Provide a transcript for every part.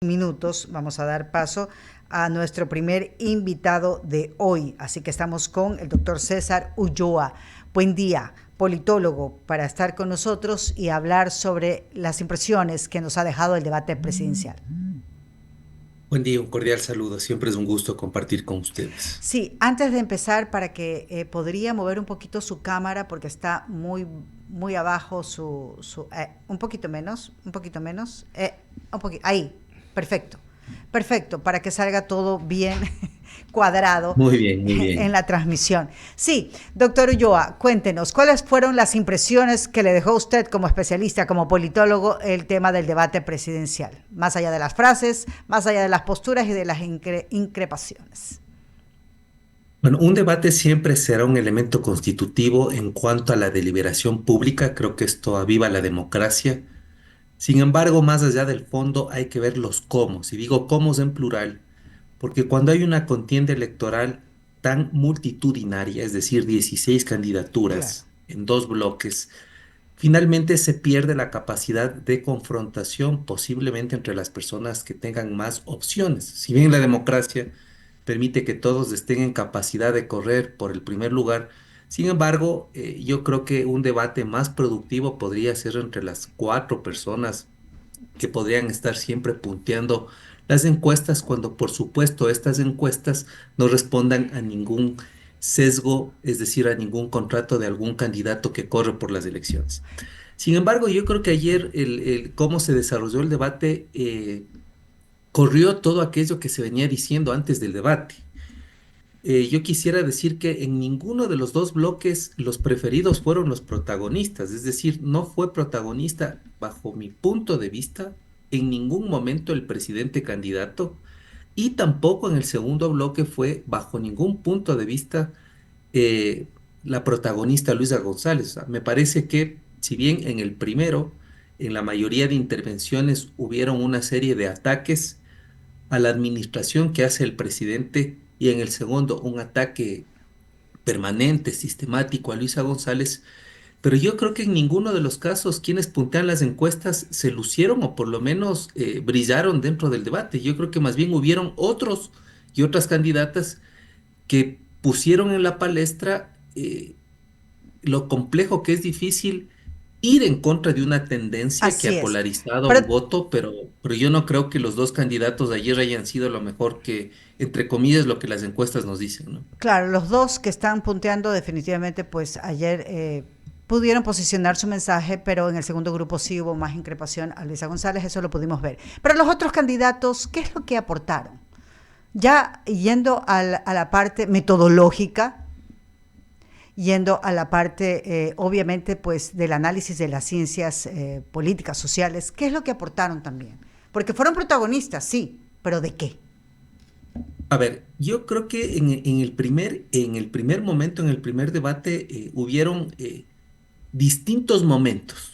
Minutos vamos a dar paso a nuestro primer invitado de hoy. Así que estamos con el doctor César Ulloa. Buen día, politólogo, para estar con nosotros y hablar sobre las impresiones que nos ha dejado el debate presidencial. Buen día, un cordial saludo. Siempre es un gusto compartir con ustedes. Sí, antes de empezar, para que podría mover un poquito su cámara porque está muy abajo un poquito menos, ahí, perfecto, perfecto, para que salga todo bien cuadrado Muy bien, muy en bien. la transmisión. Sí, doctor Ulloa, cuéntenos, ¿cuáles fueron las impresiones que le dejó usted como especialista, como politólogo, el tema del debate presidencial? Más allá de las frases, más allá de las posturas y de las increpaciones. Bueno, un debate siempre será un elemento constitutivo en cuanto a la deliberación pública. Creo que esto aviva la democracia. Sin embargo, más allá del fondo, hay que ver los cómo. Y digo cómo en plural, porque cuando hay una contienda electoral tan multitudinaria, es decir, 16 Claro. candidaturas en dos bloques, finalmente se pierde la capacidad de confrontación posiblemente entre las personas que tengan más opciones. Si bien la democracia permite que todos estén en capacidad de correr por el primer lugar, sin embargo, yo creo que un debate más productivo podría ser entre las cuatro personas que podrían estar siempre punteando las encuestas cuando por supuesto estas encuestas no respondan a ningún sesgo, es decir, a ningún contrato de algún candidato que corre por las elecciones. Sin embargo, yo creo que ayer cómo se desarrolló el debate corrió todo aquello que se venía diciendo antes del debate. Yo quisiera decir que en ninguno de los dos bloques los preferidos fueron los protagonistas, es decir, no fue protagonista, bajo mi punto de vista, en ningún momento el presidente candidato y tampoco en el segundo bloque fue, bajo ningún punto de vista, eh, la protagonista Luisa González. O sea, me parece que si bien en el primero, en la mayoría de intervenciones hubieron una serie de ataques, a la administración que hace el presidente y en el segundo un ataque permanente, sistemático a Luisa González, pero yo creo que en ninguno de los casos quienes puntean las encuestas se lucieron o por lo menos brillaron dentro del debate. Yo creo que más bien hubieron otros y otras candidatas que pusieron en la palestra lo complejo que es difícil ir en contra de una tendencia que Así ha es. polarizado Pero el voto, pero yo no creo que los dos candidatos de ayer hayan sido lo mejor que, entre comillas, lo que las encuestas nos dicen, ¿no? claro, los dos que están punteando definitivamente, pues ayer pudieron posicionar su mensaje, pero en el segundo grupo sí hubo más increpación a Luisa González, eso lo pudimos ver. Pero los otros candidatos, ¿qué es lo que aportaron? Ya yendo a la parte metodológica, yendo a la parte, obviamente, pues del análisis de las ciencias políticas, sociales, ¿qué es lo que aportaron también? Porque fueron protagonistas, sí, pero ¿de qué? A ver, yo creo que en el primer momento, en el primer debate, hubieron distintos momentos.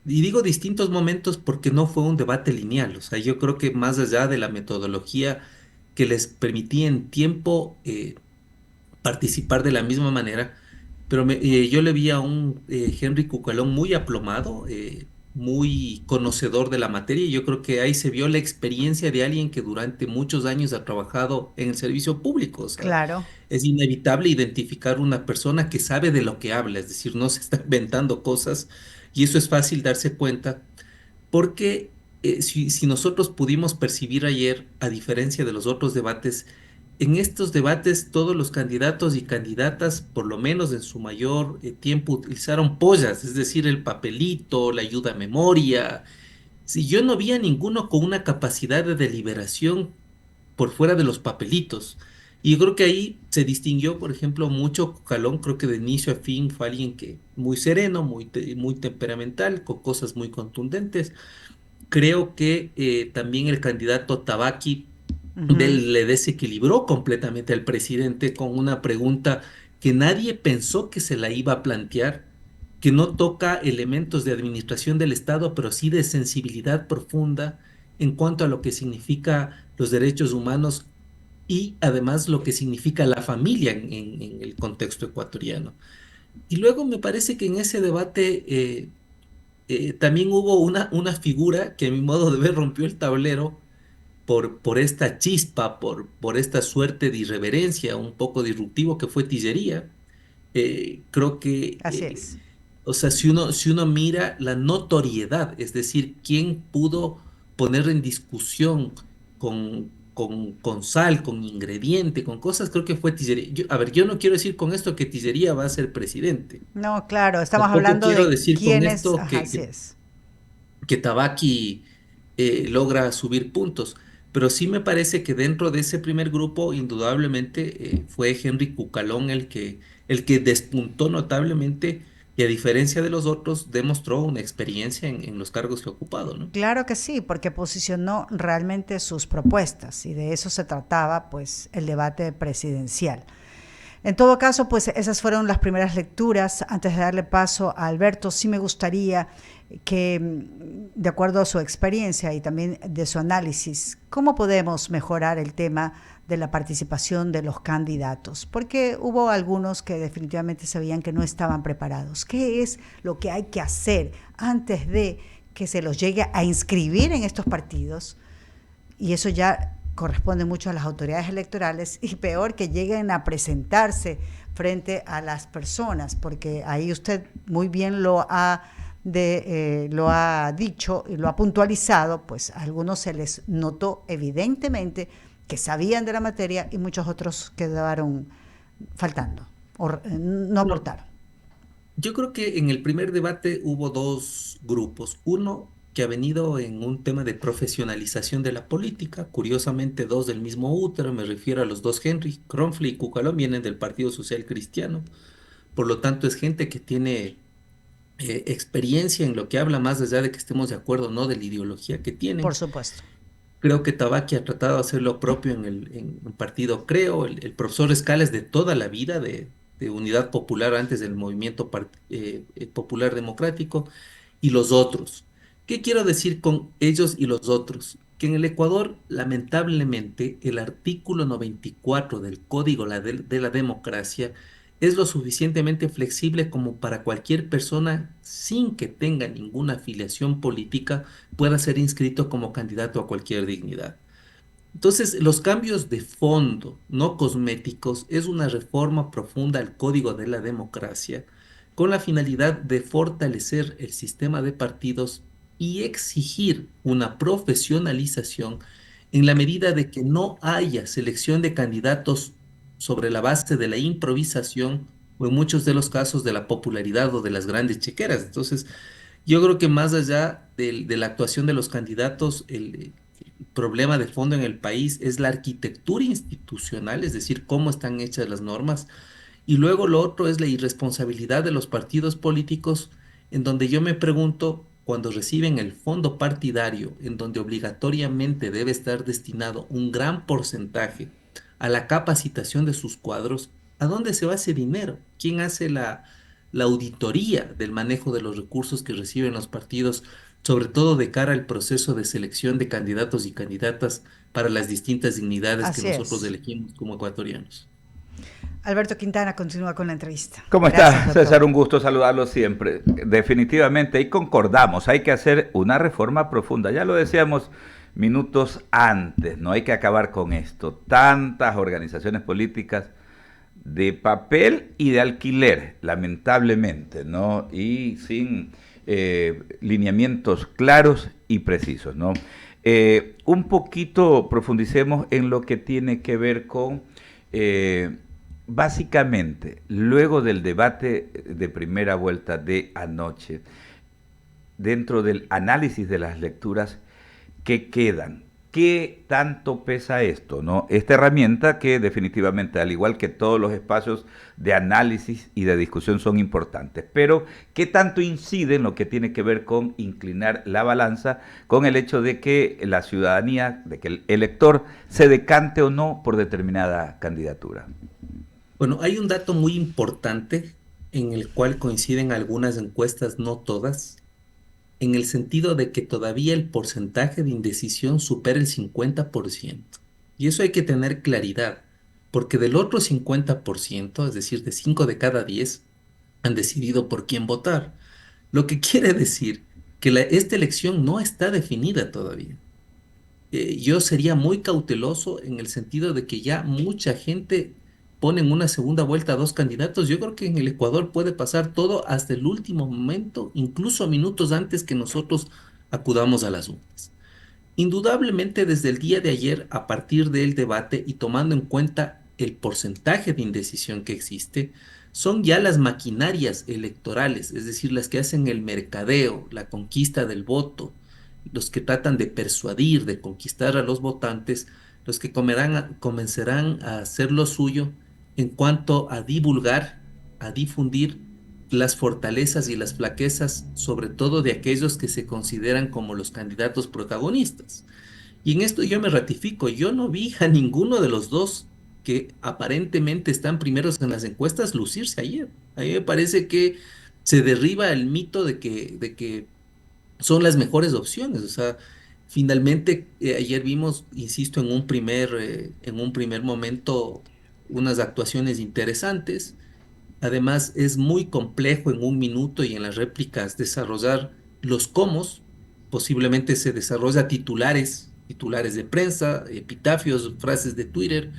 Y digo distintos momentos porque no fue un debate lineal. O sea, yo creo que más allá de la metodología que les permitía en tiempo participar de la misma manera, pero yo le vi a un Henry Cucalón muy aplomado, muy conocedor de la materia, y yo creo que ahí se vio la experiencia de alguien que durante muchos años ha trabajado en el servicio público. O sea, Claro. es inevitable identificar una persona que sabe de lo que habla, es decir, no se está inventando cosas, y eso es fácil darse cuenta porque si nosotros pudimos percibir ayer, a diferencia de los otros debates, en estos debates todos los candidatos y candidatas, por lo menos en su mayor tiempo, utilizaron pollas, es decir, el papelito, la ayuda a memoria. Si yo no vi a ninguno con una capacidad de deliberación por fuera de los papelitos. Y yo creo que ahí se distinguió, por ejemplo, mucho Calón, creo que de inicio a fin fue alguien que muy sereno, muy temperamental, con cosas muy contundentes. Creo que también el candidato Tabaqui Ujú. le desequilibró completamente al presidente con una pregunta que nadie pensó que se la iba a plantear, que no toca elementos de administración del Estado, pero sí de sensibilidad profunda en cuanto a lo que significa los derechos humanos y además lo que significa la familia en el contexto ecuatoriano. Y luego me parece que en ese debate también hubo una figura que a mi modo de ver rompió el tablero, por esta chispa, por esta suerte de irreverencia, un poco disruptivo que fue Tillería. Creo que, Así es. o sea, si uno mira la notoriedad, es decir, quién pudo poner en discusión con sal, con ingrediente, con cosas, creo que fue Tillería. A ver, yo no quiero decir con esto que Tillería va a ser presidente. No, claro, estamos Tampoco hablando quiero de decir con quiénes, esto ajá, así es. que Tabaqui logra subir puntos. Pero sí me parece que dentro de ese primer grupo, indudablemente, fue Henry Cucalón el que despuntó notablemente y a diferencia de los otros, demostró una experiencia en los cargos que ha ocupado, ¿no? Claro que sí, porque posicionó realmente sus propuestas y de eso se trataba pues el debate presidencial. En todo caso, pues esas fueron las primeras lecturas. Antes de darle paso a Alberto, sí me gustaría que, de acuerdo a su experiencia y también de su análisis, ¿cómo podemos mejorar el tema de la participación de los candidatos? Porque hubo algunos que definitivamente sabían que no estaban preparados. ¿Qué es lo que hay que hacer antes de que se los llegue a inscribir en estos partidos? Y eso ya corresponde mucho a las autoridades electorales y peor que lleguen a presentarse frente a las personas, porque ahí usted muy bien lo ha dicho y lo ha puntualizado, pues a algunos se les notó evidentemente que sabían de la materia y muchos otros quedaron faltando o no Bueno, aportaron. yo creo que en el primer debate hubo dos grupos. Uno que ha venido en un tema de profesionalización de la política, curiosamente dos del mismo útero, me refiero a los dos Henry, Kronfle y Cucalón, vienen del Partido Social Cristiano, por lo tanto es gente que tiene experiencia en lo que habla, más allá de que estemos de acuerdo o no de la ideología que Por tienen. supuesto. Creo que Tabaqui ha tratado de hacer lo propio en el partido Creo, el profesor Escala es de toda la vida de Unidad Popular antes del movimiento popular democrático y los otros. ¿Qué quiero decir con ellos y los otros? Que en el Ecuador, lamentablemente, el artículo 94 del Código de la Democracia es lo suficientemente flexible como para cualquier persona sin que tenga ninguna afiliación política pueda ser inscrito como candidato a cualquier dignidad. Entonces, los cambios de fondo, no cosméticos, es una reforma profunda al Código de la Democracia con la finalidad de fortalecer el sistema de partidos y exigir una profesionalización en la medida de que no haya selección de candidatos sobre la base de la improvisación o en muchos de los casos de la popularidad o de las grandes chequeras. Entonces, yo creo que más allá de la actuación de los candidatos, el problema de fondo en el país es la arquitectura institucional, es decir, cómo están hechas las normas. Y luego lo otro es la irresponsabilidad de los partidos políticos, en donde yo me pregunto, cuando reciben el fondo partidario, en donde obligatoriamente debe estar destinado un gran porcentaje a la capacitación de sus cuadros, ¿a dónde se va ese dinero? ¿Quién hace la auditoría del manejo de los recursos que reciben los partidos, sobre todo de cara al proceso de selección de candidatos y candidatas para las distintas dignidades que Así nosotros es. elegimos como ecuatorianos? Alberto Quintana continúa con la entrevista. ¿Cómo Gracias, está, César? doctor. Un gusto saludarlo siempre. Definitivamente, ahí concordamos, hay que hacer una reforma profunda. Ya lo decíamos minutos antes, no hay que acabar con esto. Tantas organizaciones políticas de papel y de alquiler, lamentablemente, ¿no? Y sin lineamientos claros y precisos, ¿no? Un poquito profundicemos en lo que tiene que ver con básicamente, luego del debate de primera vuelta de anoche, dentro del análisis de las lecturas que quedan, ¿qué tanto pesa esto, no? Esta herramienta que definitivamente, al igual que todos los espacios de análisis y de discusión son importantes, pero ¿qué tanto incide en lo que tiene que ver con inclinar la balanza con el hecho de que la ciudadanía, de que el elector se decante o no por determinada candidatura? Bueno, hay un dato muy importante en el cual coinciden algunas encuestas, no todas, en el sentido de que todavía el porcentaje de indecisión supera el 50%. Y eso hay que tener claridad, porque del otro 50%, es decir, de 5 de cada 10, han decidido por quién votar. Lo que quiere decir que esta elección no está definida todavía. yo sería muy cauteloso en el sentido de que ya mucha gente pone en una segunda vuelta a dos candidatos. Yo creo que en el Ecuador puede pasar todo hasta el último momento, incluso minutos antes que nosotros acudamos a las urnas. Indudablemente desde el día de ayer, a partir del debate y tomando en cuenta el porcentaje de indecisión que existe, son ya las maquinarias electorales, es decir, las que hacen el mercadeo, la conquista del voto, los que tratan de persuadir, de conquistar a los votantes, los que comenzarán a hacer lo suyo en cuanto a divulgar, a difundir las fortalezas y las flaquezas, sobre todo de aquellos que se consideran como los candidatos protagonistas. Y en esto yo me ratifico, yo no vi a ninguno de los dos que aparentemente están primeros en las encuestas lucirse ayer. A mí me parece que se derriba el mito de que son las mejores opciones. O sea, finalmente ayer vimos, insisto, en un primer momento unas actuaciones interesantes. Además, es muy complejo en un minuto y en las réplicas desarrollar los cómo. Posiblemente se desarrolla titulares de prensa, epitafios, frases de Twitter.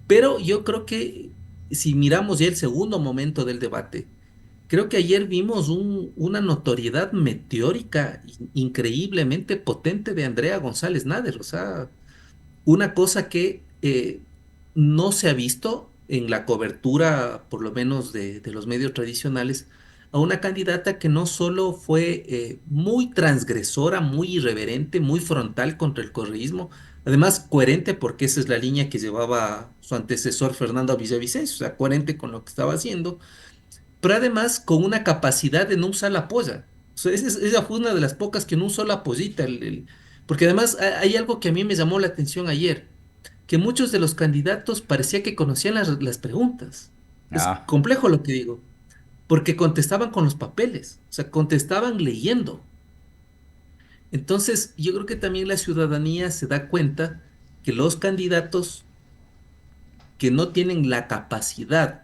Pero yo creo que si miramos ya el segundo momento del debate, creo que ayer vimos una notoriedad meteórica increíblemente potente de Andrea González Nader. O sea, una cosa que no se ha visto en la cobertura, por lo menos de los medios tradicionales, a una candidata que no solo fue muy transgresora, muy irreverente, muy frontal contra el correísmo, además coherente porque esa es la línea que llevaba su antecesor Fernando Villavicencio, o sea, coherente con lo que estaba haciendo, pero además con una capacidad de no usar la polla. O sea, esa fue una de las pocas que no usó la pollita, porque además hay algo que a mí me llamó la atención ayer que muchos de los candidatos parecía que conocían las preguntas. Es Ah, complejo lo que digo, porque contestaban con los papeles, o sea, contestaban leyendo. Entonces, yo creo que también la ciudadanía se da cuenta que los candidatos que no tienen la capacidad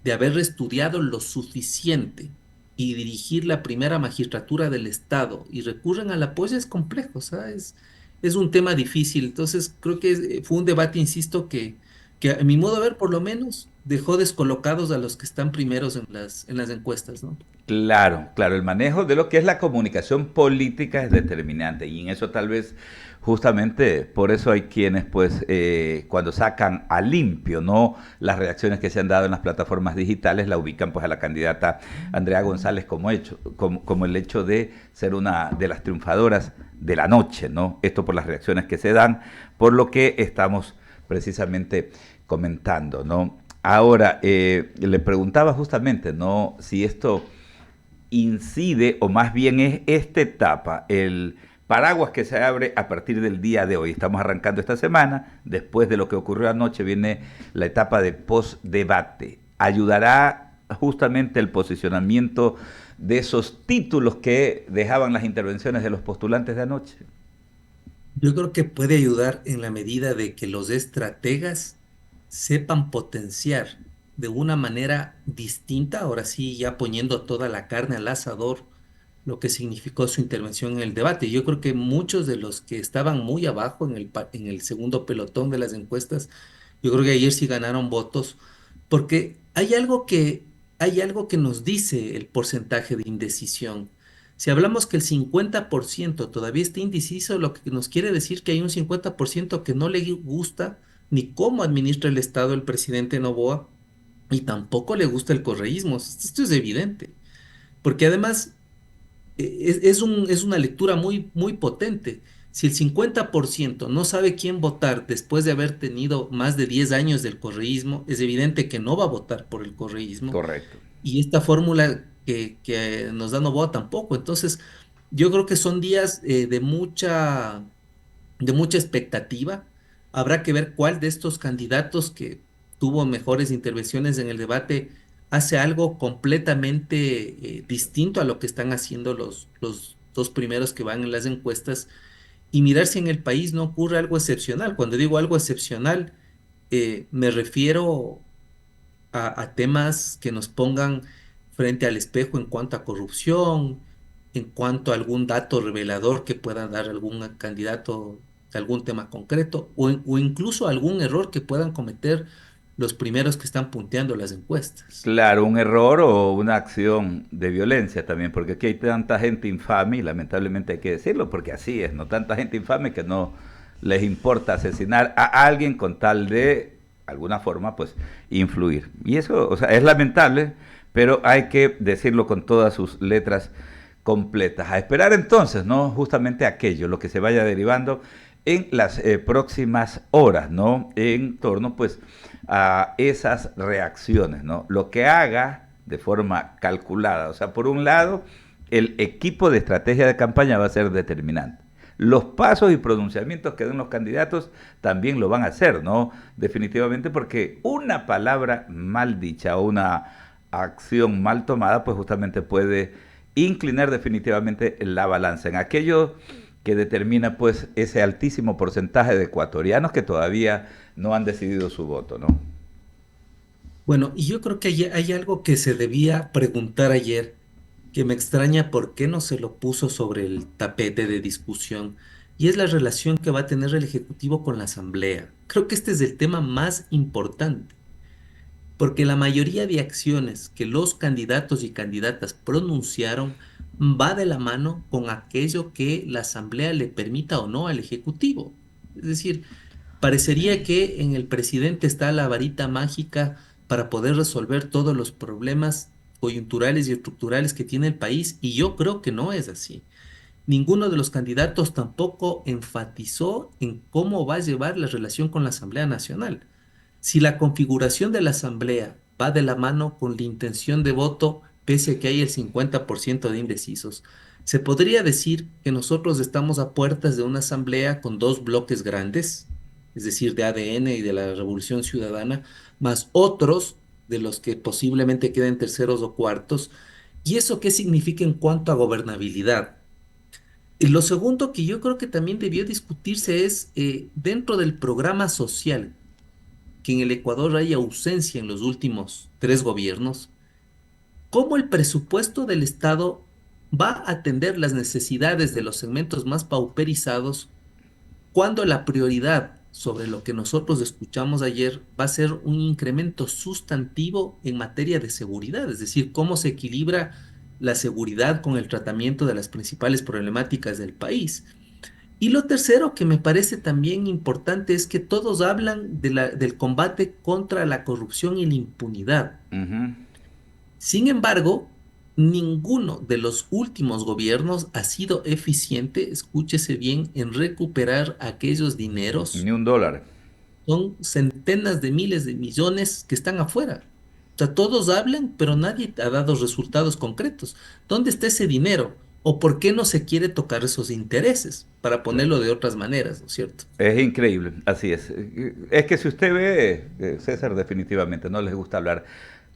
de haber estudiado lo suficiente y dirigir la primera magistratura del Estado y recurren al apoyo es complejo, ¿sabes? Es un tema difícil. Entonces, creo que fue un debate, insisto, que a mi modo de ver, por lo menos, dejó descolocados a los que están primeros en las encuestas, ¿no? claro, claro, el manejo de lo que es la comunicación política es determinante y en eso tal vez justamente por eso hay quienes pues cuando sacan a limpio no las reacciones que se han dado en las plataformas digitales la ubican pues a la candidata Andrea González como el hecho de ser una de las triunfadoras de la noche, ¿no? Esto por las reacciones que se dan, por lo que estamos precisamente comentando, ¿no? Ahora, le preguntaba justamente, ¿no? Si esto incide, o más bien es esta etapa, el paraguas que se abre a partir del día de hoy. Estamos arrancando esta semana, después de lo que ocurrió anoche viene la etapa de post-debate. ¿Ayudará justamente el posicionamiento de esos títulos que dejaban las intervenciones de los postulantes de anoche? Yo creo que puede ayudar en la medida de que los estrategas sepan potenciar de una manera distinta, ahora sí, ya poniendo toda la carne al asador, lo que significó su intervención en el debate. Yo creo que muchos de los que estaban muy abajo en el segundo pelotón de las encuestas, yo creo que ayer sí ganaron votos, porque hay algo que nos dice el porcentaje de indecisión. Si hablamos que el 50% todavía está indeciso, lo que nos quiere decir que hay un 50% que no le gusta ni cómo administra el Estado el presidente Noboa y tampoco le gusta el correísmo. Esto es evidente, porque además es una lectura muy, muy potente. Si el 50% no sabe quién votar después de haber tenido más de 10 años del correísmo, es evidente que no va a votar por el correísmo. Correcto. Y esta fórmula que nos da Novoa tampoco. Entonces, yo creo que son días de mucha expectativa. Habrá que ver cuál de estos candidatos que tuvo mejores intervenciones en el debate hace algo completamente distinto a lo que están haciendo los dos primeros que van en las encuestas y mirar si en el país no ocurre algo excepcional. Cuando digo algo excepcional, me refiero a temas que nos pongan frente al espejo en cuanto a corrupción, en cuanto a algún dato revelador que pueda dar algún candidato de algún tema concreto o incluso algún error que puedan cometer los primeros que están punteando las encuestas. Claro, un error o una acción de violencia también, porque aquí hay tanta gente infame, y lamentablemente hay que decirlo, porque así es, ¿no? Tanta gente infame que no les importa asesinar a alguien con tal de, alguna forma, pues, influir. Y eso, o sea, es lamentable, pero hay que decirlo con todas sus letras completas. A esperar entonces, ¿no? Justamente aquello, lo que se vaya derivando en las próximas horas, ¿no? En torno, pues, a esas reacciones, ¿no? Lo que haga de forma calculada. O sea, por un lado, el equipo de estrategia de campaña va a ser determinante. Los pasos y pronunciamientos que den los candidatos también lo van a hacer, ¿no? Definitivamente, porque una palabra mal dicha o una acción mal tomada, pues justamente puede inclinar definitivamente la balanza en aquello que determina pues ese altísimo porcentaje de ecuatorianos que todavía no han decidido su voto, ¿no? Bueno, y yo creo que hay algo que se debía preguntar ayer, que me extraña por qué no se lo puso sobre el tapete de discusión, y es la relación que va a tener el Ejecutivo con la Asamblea. Creo que este es el tema más importante, porque la mayoría de acciones que los candidatos y candidatas pronunciaron va de la mano con aquello que la Asamblea le permita o no al Ejecutivo. Es decir, parecería que en el presidente está la varita mágica para poder resolver todos los problemas coyunturales y estructurales que tiene el país, y yo creo que no es así. Ninguno de los candidatos tampoco enfatizó en cómo va a llevar la relación con la Asamblea Nacional. Si la configuración de la Asamblea va de la mano con la intención de voto, pese a que hay el 50% de indecisos, se podría decir que nosotros estamos a puertas de una Asamblea con dos bloques grandes, es decir, de ADN y de la Revolución Ciudadana, más otros de los que posiblemente queden terceros o cuartos. ¿Y eso qué significa en cuanto a gobernabilidad? Y lo segundo que yo creo que también debió discutirse es dentro del programa social, que en el Ecuador hay ausencia en los últimos 3 gobiernos, ¿cómo el presupuesto del Estado va a atender las necesidades de los segmentos más pauperizados cuando la prioridad sobre lo que nosotros escuchamos ayer va a ser un incremento sustantivo en materia de seguridad? Es decir, cómo se equilibra la seguridad con el tratamiento de las principales problemáticas del país. Y lo tercero que me parece también importante es que todos hablan del combate contra la corrupción y la impunidad. Ujú. Sin embargo, ninguno de los últimos gobiernos ha sido eficiente, escúchese bien, en recuperar aquellos dineros. Ni un dólar. Son centenas de miles de millones que están afuera. O sea, todos hablan, pero nadie ha dado resultados concretos. ¿Dónde está ese dinero? ¿O por qué no se quiere tocar esos intereses? Para ponerlo de otras maneras, ¿no es cierto? Es increíble, así es. Es que si usted ve, César, definitivamente no les gusta hablar.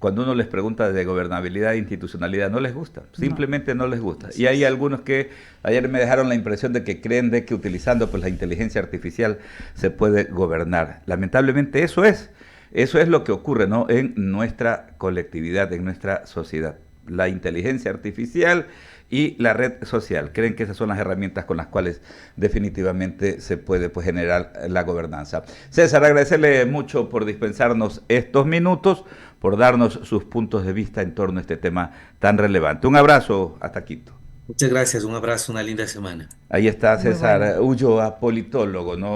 Cuando uno les pregunta de gobernabilidad e institucionalidad, no les gusta, No, simplemente no les gusta. Y así hay es. algunos que ayer me dejaron la impresión de que creen de que utilizando pues la inteligencia artificial se puede gobernar. Lamentablemente eso es lo que ocurre, ¿no? En nuestra colectividad, en nuestra sociedad. La inteligencia artificial y la red social. Creen que esas son las herramientas con las cuales definitivamente se puede pues, generar la gobernanza. César, agradecerle mucho por dispensarnos estos minutos, por darnos sus puntos de vista en torno a este tema tan relevante. Un abrazo hasta Quito. Muchas gracias, un abrazo, una linda semana. Ahí está Muy bueno. César Ulloa, politólogo, ¿no?